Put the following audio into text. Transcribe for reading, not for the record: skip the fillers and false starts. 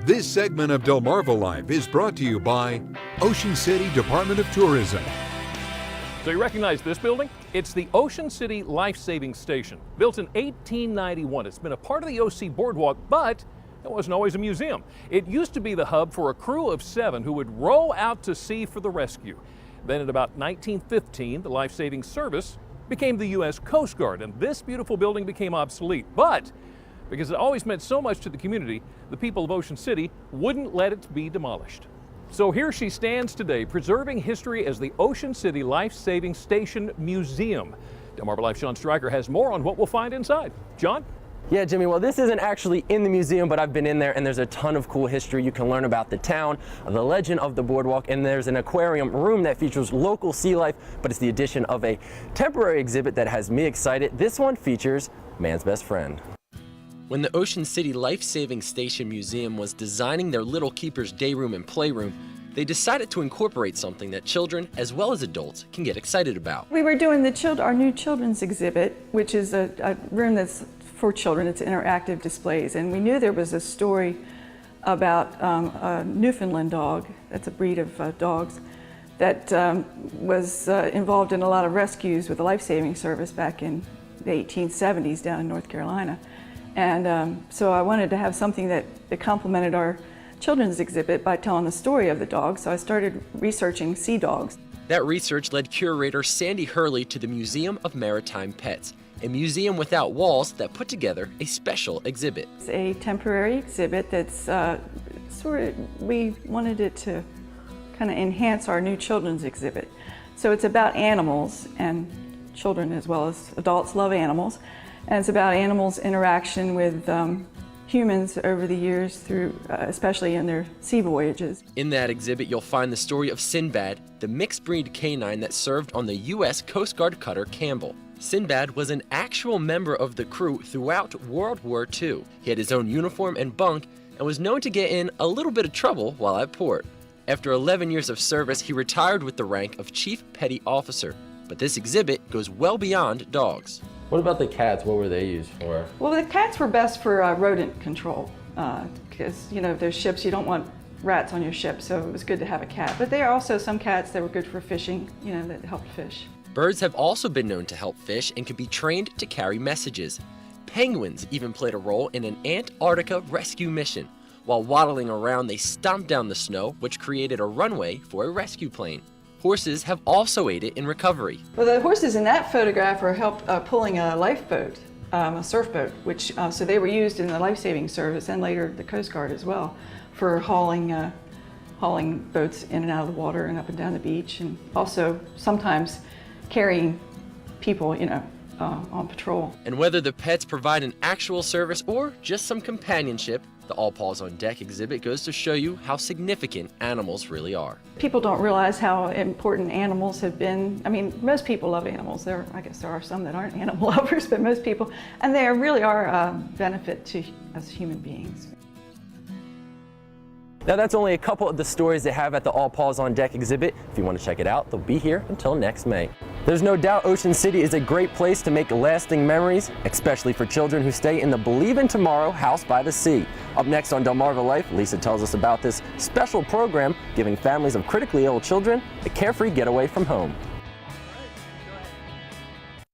This segment of Delmarva Life is brought to you by Ocean City Department of Tourism. So you recognize this building? It's the Ocean City Lifesaving Station. Built in 1891. It's been a part of the OC Boardwalk, but it wasn't always a museum. It used to be the hub for a crew of 7 who would row out to sea for the rescue. Then in about 1915, the Lifesaving Service became the U.S. Coast Guard, and this beautiful building became obsolete. But because it always meant so much to the community, the people of Ocean City wouldn't let it be demolished. So here she stands today, preserving history as the Ocean City Life-Saving Station Museum. Delmarva Life's John Stryker has more on what we'll find inside. John? Yeah, Jimmy, well, this isn't actually in the museum, but I've been in there, and there's a ton of cool history. You can learn about the town, the legend of the boardwalk, and there's an aquarium room that features local sea life, but it's the addition of a temporary exhibit that has me excited. This one features man's best friend. When the Ocean City Life-Saving Station Museum was designing their Little Keepers day room and playroom, they decided to incorporate something that children as well as adults can get excited about. We were doing our new children's exhibit, which is a room that's for children. It's interactive displays, and we knew there was a story about a Newfoundland dog, that's a breed of dogs, that was involved in a lot of rescues with the Life-Saving Service back in the 1870s down in North Carolina. And so I wanted to have something that complemented our children's exhibit by telling the story of the dog, so I started researching sea dogs. That research led curator Sandy Hurley to the Museum of Maritime Pets, a museum without walls that put together a special exhibit. It's a temporary exhibit that's we wanted it to kind of enhance our new children's exhibit. So it's about animals, and children as well as adults love animals. And it's about animals' interaction with humans over the years, through, especially in their sea voyages. In that exhibit, you'll find the story of Sinbad, the mixed breed canine that served on the U.S. Coast Guard cutter Campbell. Sinbad was an actual member of the crew throughout World War II. He had his own uniform and bunk and was known to get in a little bit of trouble while at port. After 11 years of service, he retired with the rank of Chief Petty Officer. But this exhibit goes well beyond dogs. What about the cats? What were they used for? Well, the cats were best for rodent control, because if there's ships, you don't want rats on your ship, so it was good to have a cat. But there are also some cats that were good for fishing, that helped fish. Birds have also been known to help fish and can be trained to carry messages. Penguins even played a role in an Antarctica rescue mission. While waddling around, they stomped down the snow, which created a runway for a rescue plane. Horses have also aided in recovery. Well, the horses in that photograph were helped pulling a lifeboat, a surfboat, which so they were used in the Life-Saving Service and later the Coast Guard as well, for hauling boats in and out of the water and up and down the beach, and also sometimes carrying people, on patrol. And whether the pets provide an actual service or just some companionship, the All Paws on Deck exhibit goes to show you how significant animals really are. People don't realize how important animals have been. I mean, most people love animals. I guess there are some that aren't animal lovers, but most people, and they really are a benefit to us human beings. Now that's only a couple of the stories they have at the All Paws on Deck exhibit. If you want to check it out, they'll be here until next May. There's no doubt Ocean City is a great place to make lasting memories, especially for children who stay in the Believe in Tomorrow house by the sea. Up next on Delmarva Life, Lisa tells us about this special program giving families of critically ill children a carefree getaway from home.